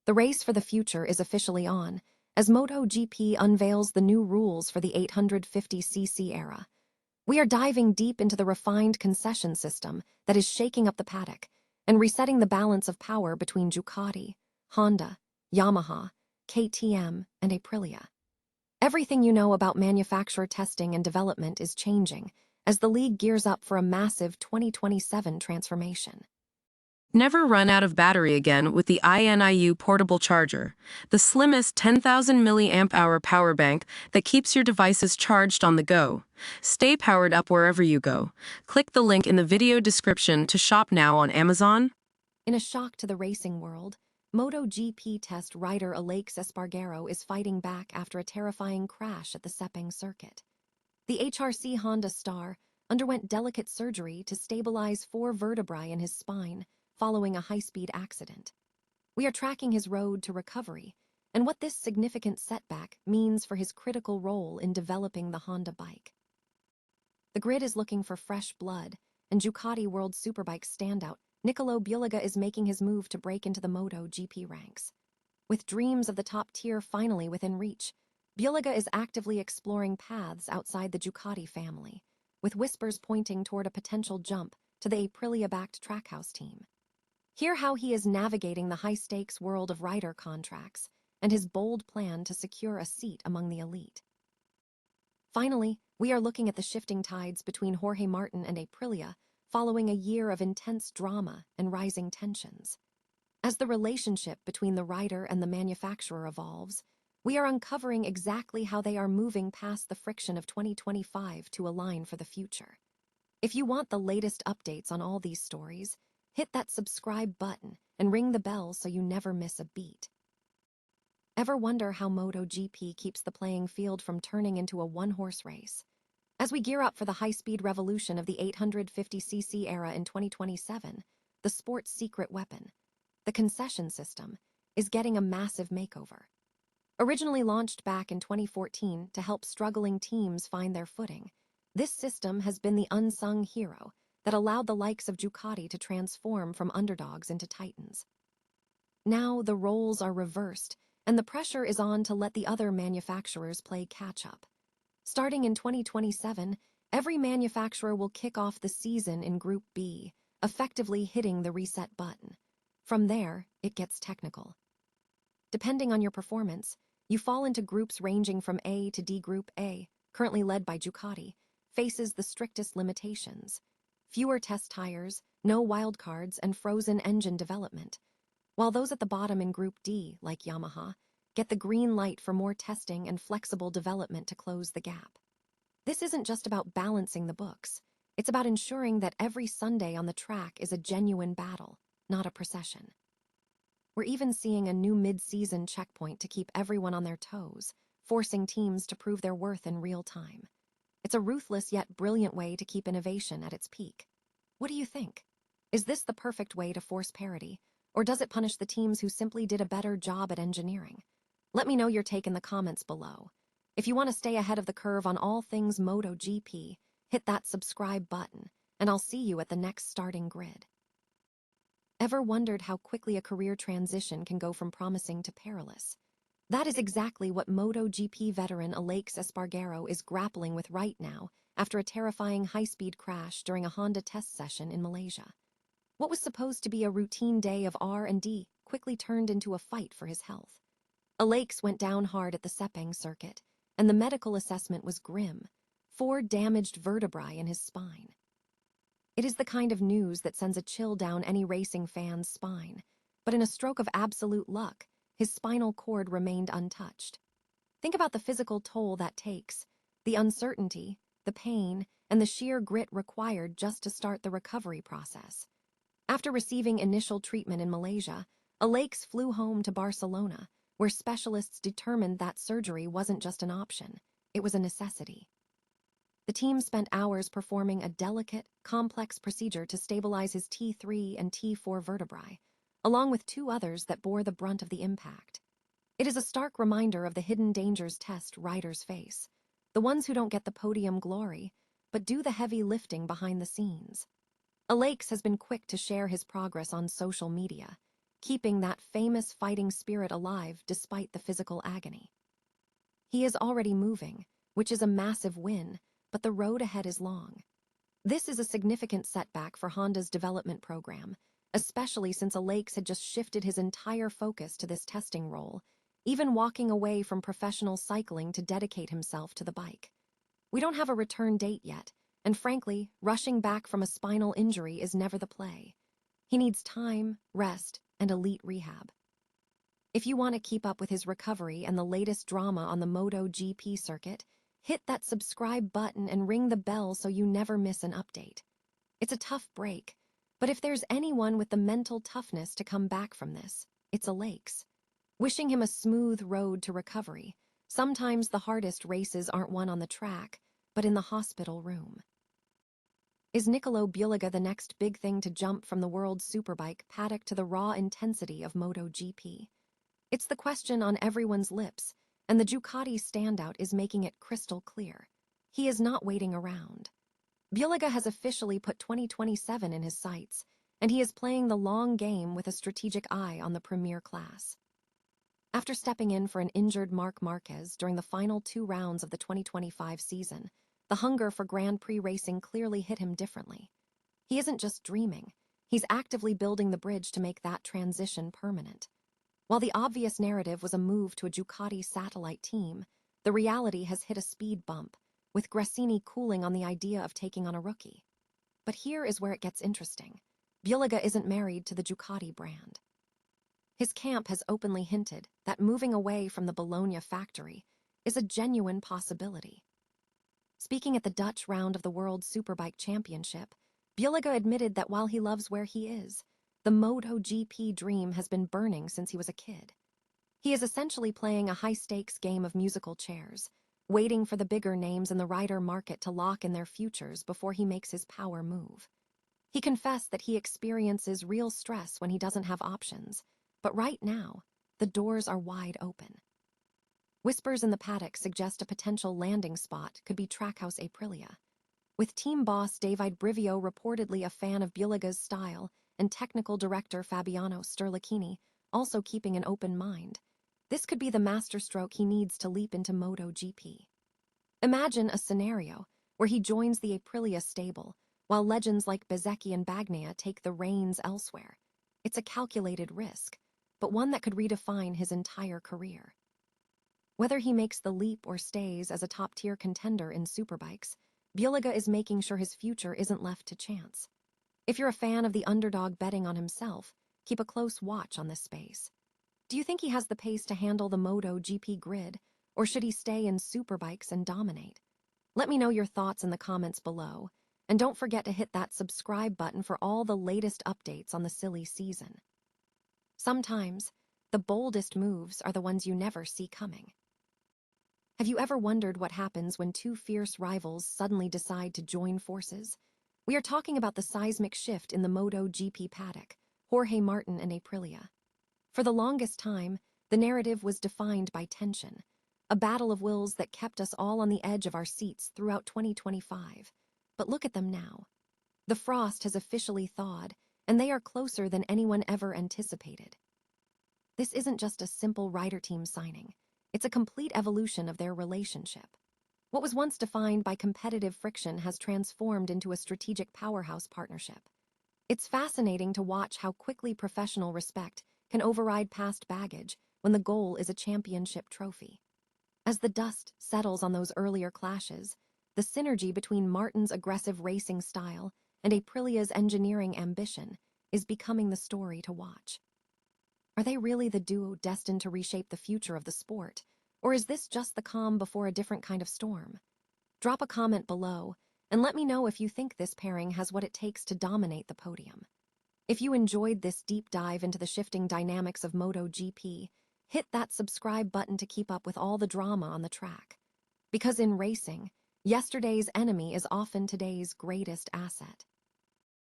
The race for the future is officially on, as MotoGP unveils the new rules for the 850cc era. We are diving deep into the refined concession system that is shaking up the paddock and resetting the balance of power between Ducati, Honda, Yamaha, KTM, and Aprilia. Everything you know about manufacturer testing and development is changing as the league gears up for a massive 2027 transformation. Never run out of battery again with the INIU portable charger, the slimmest 10,000 mAh power bank that keeps your devices charged on the go. Stay powered up wherever you go. Click the link in the video description to shop now on Amazon. In a shock to the racing world, MotoGP test rider Aleix Espargaro is fighting back after a terrifying crash at the Sepang circuit. The HRC Honda star underwent delicate surgery to stabilize 4 vertebrae in his spine following a high-speed accident. We are tracking his road to recovery and what this significant setback means for his critical role in developing the Honda bike. The grid is looking for fresh blood, and Ducati World Superbike standout Nicolo Bulega is making his move to break into the MotoGP ranks. With dreams of the top tier finally within reach, Bulega is actively exploring paths outside the Ducati family, with whispers pointing toward a potential jump to the Aprilia-backed Trackhouse team. Hear how he is navigating the high-stakes world of rider contracts and his bold plan to secure a seat among the elite. Finally, we are looking at the shifting tides between Jorge Martin and Aprilia following a year of intense drama and rising tensions. As the relationship between the rider and the manufacturer evolves, we are uncovering exactly how they are moving past the friction of 2025 to align for the future. If you want the latest updates on all these stories, hit that subscribe button and ring the bell so you never miss a beat. Ever wonder how MotoGP keeps the playing field from turning into a one-horse race? As we gear up for the high-speed revolution of the 850cc era in 2027, the sport's secret weapon, the concession system, is getting a massive makeover. Originally launched back in 2014 to help struggling teams find their footing, this system has been the unsung hero that allowed the likes of Ducati to transform from underdogs into titans. Now the roles are reversed, and the pressure is on to let the other manufacturers play catch-up. Starting in 2027, every manufacturer will kick off the season in Group B, effectively hitting the reset button. From there, it gets technical. Depending on your performance, you fall into groups ranging from A to D. Group A, currently led by Ducati, faces the strictest limitations. Fewer test tires, no wildcards, and frozen engine development, while those at the bottom in Group D, like Yamaha, get the green light for more testing and flexible development to close the gap. This isn't just about balancing the books. It's about ensuring that every Sunday on the track is a genuine battle, not a procession. We're even seeing a new mid-season checkpoint to keep everyone on their toes, forcing teams to prove their worth in real time. It's a ruthless yet brilliant way to keep innovation at its peak. What do you think? Is this the perfect way to force parity, or does it punish the teams who simply did a better job at engineering? Let me know your take in the comments below. If you want to stay ahead of the curve on all things MotoGP, hit that subscribe button, and I'll see you at the next starting grid. Ever wondered how quickly a career transition can go from promising to perilous? That is exactly what MotoGP veteran Aleix Espargaro is grappling with right now after a terrifying high-speed crash during a Honda test session in Malaysia. What was supposed to be a routine day of R&D quickly turned into a fight for his health. Aleix went down hard at the Sepang circuit, and the medical assessment was grim: 4 damaged vertebrae in his spine. It is the kind of news that sends a chill down any racing fan's spine, but in a stroke of absolute luck, his spinal cord remained untouched. Think about the physical toll that takes, the uncertainty, the pain, and the sheer grit required just to start the recovery process. After receiving initial treatment in Malaysia, Aleix flew home to Barcelona, where specialists determined that surgery wasn't just an option, it was a necessity. The team spent hours performing a delicate, complex procedure to stabilize his T3 and T4 vertebrae, along with 2 others that bore the brunt of the impact. It is a stark reminder of the hidden dangers test riders face, the ones who don't get the podium glory, but do the heavy lifting behind the scenes. Aleix has been quick to share his progress on social media, keeping that famous fighting spirit alive despite the physical agony. He is already moving, which is a massive win, but the road ahead is long. This is a significant setback for Honda's development program, especially since Aleix had just shifted his entire focus to this testing role, even walking away from professional cycling to dedicate himself to the bike. We don't have a return date yet, and frankly, rushing back from a spinal injury is never the play. He needs time, rest, and elite rehab. If you want to keep up with his recovery and the latest drama on the MotoGP circuit, hit that subscribe button and ring the bell so you never miss an update. It's a tough break, but if there's anyone with the mental toughness to come back from this, it's Aleix. Wishing him a smooth road to recovery. Sometimes the hardest races aren't won on the track, but in the hospital room. Is Nicolo Bulega the next big thing to jump from the world superbike paddock to the raw intensity of MotoGP? It's the question on everyone's lips, and the Ducati standout is making it crystal clear. He is not waiting around. Bulega has officially put 2027 in his sights, and he is playing the long game with a strategic eye on the premier class. After stepping in for an injured Marc Marquez during the final 2 rounds of the 2025 season, the hunger for Grand Prix racing clearly hit him differently. He isn't just dreaming, he's actively building the bridge to make that transition permanent. While the obvious narrative was a move to a Ducati satellite team, the reality has hit a speed bump, with Gresini cooling on the idea of taking on a rookie. But here is where it gets interesting. Bulega isn't married to the Ducati brand. His camp has openly hinted that moving away from the Bologna factory is a genuine possibility. Speaking at the Dutch round of the World Superbike Championship, Bulega admitted that while he loves where he is, the MotoGP dream has been burning since he was a kid. He is essentially playing a high-stakes game of musical chairs, waiting for the bigger names in the rider market to lock in their futures before he makes his power move. He confessed that he experiences real stress when he doesn't have options, but right now, the doors are wide open. Whispers in the paddock suggest a potential landing spot could be Trackhouse Aprilia, with team boss David Brivio reportedly a fan of Bulega's style and technical director Fabiano Sterlachini also keeping an open mind. This could be the masterstroke he needs to leap into MotoGP. Imagine a scenario where he joins the Aprilia stable, while legends like Bezzecchi and Bagnaia take the reins elsewhere. It's a calculated risk, but one that could redefine his entire career. Whether he makes the leap or stays as a top-tier contender in superbikes, Bulega is making sure his future isn't left to chance. If you're a fan of the underdog betting on himself, keep a close watch on this space. Do you think he has the pace to handle the MotoGP grid, or should he stay in superbikes and dominate? Let me know your thoughts in the comments below, and don't forget to hit that subscribe button for all the latest updates on the silly season. Sometimes, the boldest moves are the ones you never see coming. Have you ever wondered what happens when 2 fierce rivals suddenly decide to join forces? We are talking about the seismic shift in the MotoGP paddock, Jorge Martin and Aprilia. For the longest time, the narrative was defined by tension, a battle of wills that kept us all on the edge of our seats throughout 2025. But look at them now. The frost has officially thawed, and they are closer than anyone ever anticipated. This isn't just a simple rider team signing. It's a complete evolution of their relationship. What was once defined by competitive friction has transformed into a strategic powerhouse partnership. It's fascinating to watch how quickly professional respect can override past baggage when the goal is a championship trophy. As the dust settles on those earlier clashes, the synergy between Martin's aggressive racing style and Aprilia's engineering ambition is becoming the story to watch. Are they really the duo destined to reshape the future of the sport, or is this just the calm before a different kind of storm? Drop a comment below, and let me know if you think this pairing has what it takes to dominate the podium. If you enjoyed this deep dive into the shifting dynamics of MotoGP, hit that subscribe button to keep up with all the drama on the track. Because in racing, yesterday's enemy is often today's greatest asset.